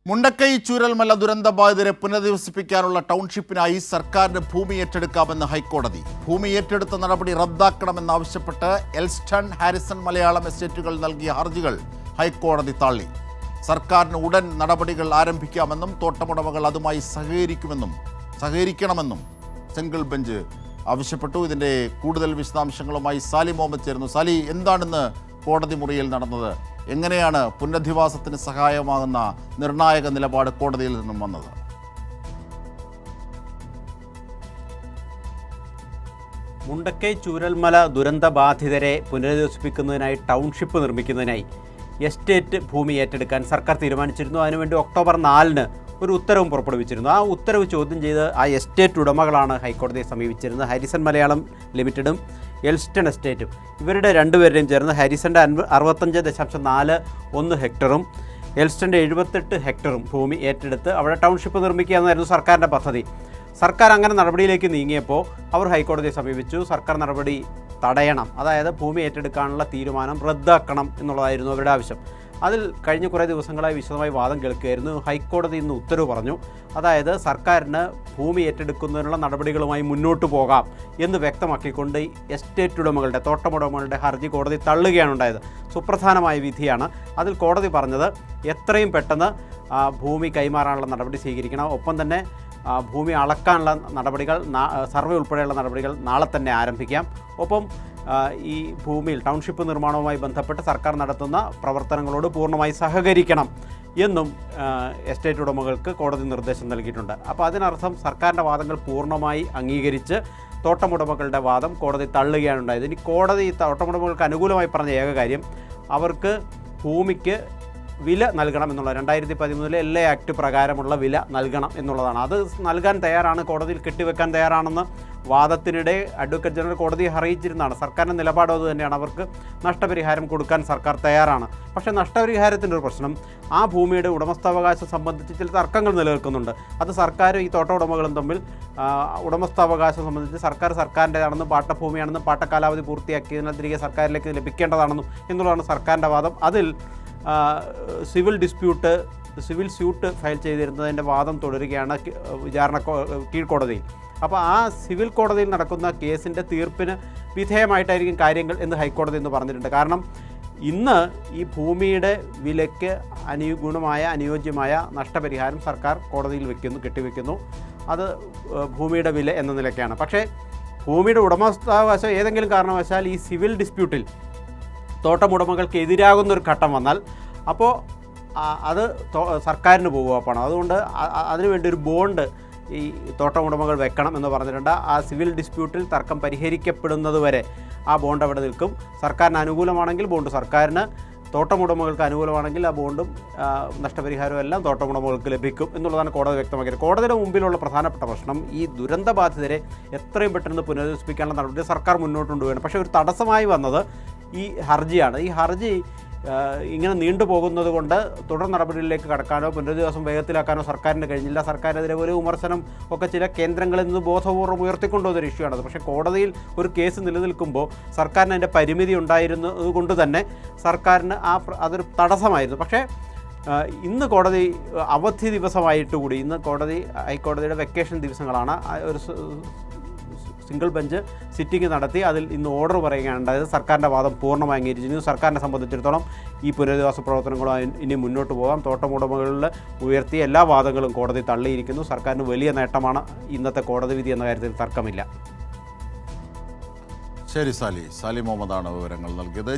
മുണ്ടക്കൈ ചൂരൽമല ദുരന്തബാധിതരെ പുനരധിവസിപ്പിക്കാനുള്ള ടൗൺഷിപ്പിനായി സർക്കാരിന് ഭൂമി ഏറ്റെടുക്കാമെന്ന് ഹൈക്കോടതി. ഭൂമി ഏറ്റെടുത്ത നടപടി റദ്ദാക്കണമെന്നാവശ്യപ്പെട്ട് എൽസ്റ്റൺ ഹാരിസൺ മലയാളം എസ്റ്റേറ്റുകൾ നൽകിയ ഹർജികൾ ഹൈക്കോടതി തള്ളി. സർക്കാരിന് ഉടൻ നടപടികൾ ആരംഭിക്കാമെന്നും തോട്ടമുടമകൾ അതുമായി സഹകരിക്കണമെന്നും സിംഗിൾ ബെഞ്ച് ആവശ്യപ്പെട്ടു. ഇതിൻ്റെ കൂടുതൽ വിശദാംശങ്ങളുമായി സാലി മുഹമ്മദ് ചേരുന്നു. സാലി, എന്താണിന്ന് കോടതി മുറിയിൽ നടന്നത്? എങ്ങനെയാണ് പുനരധിവാസത്തിന് സഹായമാകുന്ന നിർണായക നിലപാട് കോടതിയിൽ നിന്നും വന്നത്? മുണ്ടക്കൈ ചൂരൽമല ദുരന്തബാധിതരെ പുനരധിവസിപ്പിക്കുന്നതിനായി ടൗൺഷിപ്പ് നിർമ്മിക്കുന്നതിനായി എസ്റ്റേറ്റ് ഭൂമി ഏറ്റെടുക്കാൻ സർക്കാർ തീരുമാനിച്ചിരുന്നു. അതിനുവേണ്ടി ഒക്ടോബർ 4-ന് ഒരു ഉത്തരവും പുറപ്പെടുവിച്ചിരുന്നു. ആ ഉത്തരവ് ചോദ്യം ചെയ്ത് ആ എസ്റ്റേറ്റ് ഉടമകളാണ് ഹൈക്കോടതിയെ സമീപിച്ചിരുന്നത്. ഹാരിസൺ മലയാളം ലിമിറ്റഡും എൽസ്റ്റൺ എസ്റ്റേറ്റും. ഇവരുടെ രണ്ടുപേരുടെയും ചേർന്ന് ഹാരിസൻ്റെ 65.41 ഹെക്ടറും എൽസ്റ്റൻ്റെ 78 ഹെക്ടറും ഭൂമി ഏറ്റെടുത്ത് അവിടെ ടൗൺഷിപ്പ് നിർമ്മിക്കുക എന്നായിരുന്നു സർക്കാരിൻ്റെ പദ്ധതി. സർക്കാർ അങ്ങനെ നടപടിയിലേക്ക് നീങ്ങിയപ്പോൾ അവർ ഹൈക്കോടതിയെ സമീപിച്ചു. സർക്കാർ നടപടി തടയണം, അതായത് ഭൂമി ഏറ്റെടുക്കാനുള്ള തീരുമാനം റദ്ദാക്കണം എന്നുള്ളതായിരുന്നു അവരുടെ ആവശ്യം. അതിൽ കഴിഞ്ഞ കുറേ ദിവസങ്ങളായി വിശദമായി വാദം കേൾക്കുകയായിരുന്നു. ഹൈക്കോടതി ഇന്ന് ഉത്തരവ് പറഞ്ഞു. അതായത് സർക്കാരിന് ഭൂമി ഏറ്റെടുക്കുന്നതിനുള്ള നടപടികളുമായി മുന്നോട്ട് പോകാം എന്ന് വ്യക്തമാക്കിക്കൊണ്ട് എസ്റ്റേറ്റ് ഉടമകളുടെ, തോട്ടമുടമകളുടെ ഹർജി കോടതി തള്ളുകയാണ് ഉണ്ടായത്. സുപ്രധാനമായ വിധിയാണ്. അതിൽ കോടതി പറഞ്ഞത് എത്രയും പെട്ടെന്ന് ഭൂമി കൈമാറാനുള്ള നടപടി സ്വീകരിക്കണം. ഒപ്പം തന്നെ ഭൂമി അളക്കാനുള്ള നടപടികൾ, സർവേ ഉൾപ്പെടെയുള്ള നടപടികൾ നാളെ തന്നെ ആരംഭിക്കാം. ഒപ്പം ഈ ഭൂമിയിൽ ടൗൺഷിപ്പ് നിർമ്മാണവുമായി ബന്ധപ്പെട്ട് സർക്കാർ നടത്തുന്ന പ്രവർത്തനങ്ങളോട് പൂർണ്ണമായി സഹകരിക്കണം എന്നും എസ്റ്റേറ്റ് ഉടമകൾക്ക് കോടതി നിർദ്ദേശം നൽകിയിട്ടുണ്ട്. അപ്പോൾ അതിനർത്ഥം സർക്കാരിൻ്റെ വാദങ്ങൾ പൂർണ്ണമായി അംഗീകരിച്ച് തോട്ടമുടമകളുടെ വാദം കോടതി തള്ളുകയാണ് ഉണ്ടായത്. ഇനി കോടതി തോട്ടമുടമകൾക്ക് അനുകൂലമായി പറഞ്ഞ ഏക കാര്യം അവർക്ക് ഭൂമിക്ക് വില നൽകണം എന്നുള്ള 2013 LA ആക്ട് പ്രകാരമുള്ള വില നൽകണം എന്നുള്ളതാണ്. അത് നൽകാൻ തയ്യാറാണ്, കോടതിയിൽ കെട്ടിവെക്കാൻ തയ്യാറാണെന്ന് വാദത്തിനിടെ അഡ്വക്കേറ്റ് ജനറൽ കോടതിയെ അറിയിച്ചിരുന്നതാണ്. സർക്കാരിൻ്റെ നിലപാട് അത് തന്നെയാണ്. അവർക്ക് നഷ്ടപരിഹാരം കൊടുക്കാൻ സർക്കാർ തയ്യാറാണ്. പക്ഷേ നഷ്ടപരിഹാരത്തിൻ്റെ ഒരു പ്രശ്നം, ആ ഭൂമിയുടെ ഉടമസ്ഥാവകാശം സംബന്ധിച്ച് ചില തർക്കങ്ങൾ നിലനിൽക്കുന്നുണ്ട്. അത് സർക്കാരും ഈ തോട്ട ഉടമകളും തമ്മിൽ ഉടമസ്ഥാവകാശം സംബന്ധിച്ച് സർക്കാരിൻ്റെതാണെന്നും പാട്ടഭൂമിയാണെന്നും പാട്ടകാലാവധി പൂർത്തിയാക്കിയതിനാൽ തിരികെ സർക്കാരിലേക്ക് ലഭിക്കേണ്ടതാണെന്നും എന്നുള്ളതാണ് സർക്കാരിൻ്റെ വാദം. അതിൽ സിവിൽ സ്യൂട്ട് ഫയൽ ചെയ്തിരുന്നതിൻ്റെ വാദം തുടരുകയാണ് വിചാരണ കീഴ്ക്കോടതിയിൽ. അപ്പോൾ ആ സിവിൽ കോടതിയിൽ നടക്കുന്ന കേസിൻ്റെ തീർപ്പിന് വിധേയമായിട്ടായിരിക്കും കാര്യങ്ങൾ എന്ന് ഹൈക്കോടതി ഇന്ന് പറഞ്ഞിട്ടുണ്ട്. കാരണം ഇന്ന് ഈ ഭൂമിയുടെ വിലയ്ക്ക് അനുയോജ്യമായ നഷ്ടപരിഹാരം സർക്കാർ കോടതിയിൽ കെട്ടിവെക്കുന്നു. അത് ഭൂമിയുടെ വില എന്ന നിലയ്ക്കാണ്. പക്ഷേ ഭൂമിയുടെ ഉടമസ്ഥാവകാശം ഏതെങ്കിലും കാരണവശാൽ ഈ സിവിൽ ഡിസ്പ്യൂട്ടിൽ തോട്ടമുടമകൾക്ക് എതിരാകുന്നൊരു ഘട്ടം വന്നാൽ അപ്പോൾ അത് സർക്കാരിന് പോകുക പണം. അതുകൊണ്ട് അതിനുവേണ്ടി ഒരു ബോണ്ട് ഈ തോട്ടമുടമകൾ വെക്കണം എന്ന് പറഞ്ഞിട്ടുണ്ട്. ആ സിവിൽ ഡിസ്പ്യൂട്ടിൽ തർക്കം പരിഹരിക്കപ്പെടുന്നത് വരെ ആ ബോണ്ട് അവിടെ നിൽക്കും. സർക്കാരിന് അനുകൂലമാണെങ്കിൽ ബോണ്ട് സർക്കാരിന്, തോട്ടമുടമകൾക്ക് അനുകൂലമാണെങ്കിൽ ആ ബോണ്ടും നഷ്ടപരിഹാരവും എല്ലാം തോട്ടമുടമകൾക്ക് ലഭിക്കും എന്നുള്ളതാണ് കോടതി വ്യക്തമാക്കിയത്. കോടതിയുടെ മുമ്പിലുള്ള പ്രധാനപ്പെട്ട പ്രശ്നം ഈ ദുരന്തബാധിതരെ എത്രയും പെട്ടെന്ന് പുനരധിവസിപ്പിക്കാനുള്ള നടപടി സർക്കാർ മുന്നോട്ട് കൊണ്ടുപോകണം. പക്ഷേ ഒരു തടസ്സമായി വന്നത് ഈ ഹർജിയാണ്. ഈ ഹർജി ഇങ്ങനെ നീണ്ടുപോകുന്നത് കൊണ്ട് തുടർ നടപടികളിലേക്ക് കടക്കാനോ പുനരധിവാസം വേഗത്തിലാക്കാനോ സർക്കാരിന് കഴിഞ്ഞില്ല. സർക്കാരിനെതിരെ ഒരു വിമർശനം ഒക്കെ ചില കേന്ദ്രങ്ങളിൽ നിന്ന് ബോധപൂർവ്വം ഉയർത്തിക്കൊണ്ടുവന്നൊരു ഇഷ്യൂ ആണത്. പക്ഷേ കോടതിയിൽ ഒരു കേസ് നിലനിൽക്കുമ്പോൾ സർക്കാരിന് അതിൻ്റെ പരിമിതി ഉണ്ടായിരുന്നത് കൊണ്ട് തന്നെ സർക്കാരിന് അതൊരു തടസ്സമായിരുന്നു. പക്ഷേ ഇന്ന് കോടതി അവധി ദിവസമായിട്ട് കൂടി, ഇന്ന് ഹൈക്കോടതിയുടെ വെക്കേഷൻ ദിവസങ്ങളാണ്, ഒരു സിംഗിൾ ബെഞ്ച് സിറ്റിംഗ് നടത്തി അതിൽ ഇന്ന് ഓർഡർ പറയുകയാണ് ഉണ്ടായത്. സർക്കാരിൻ്റെ വാദം പൂർണ്ണമായി അംഗീകരിച്ചിരുന്നു. സർക്കാരിനെ സംബന്ധിച്ചിടത്തോളം ഈ പുനരധിവാസ പ്രവർത്തനങ്ങളുമായി ഇനി മുന്നോട്ട് പോകാം. തോട്ടമുടമകളിൽ ഉയർത്തിയ എല്ലാ വാദങ്ങളും കോടതി തള്ളിയിരിക്കുന്നു. സർക്കാരിന് വലിയ നേട്ടമാണ് ഇന്നത്തെ കോടതി വിധി എന്ന കാര്യത്തിൽ തർക്കമില്ല. ശരി, സാലി മുഹമ്മദാണ് വിവരങ്ങൾ നൽകിയത്.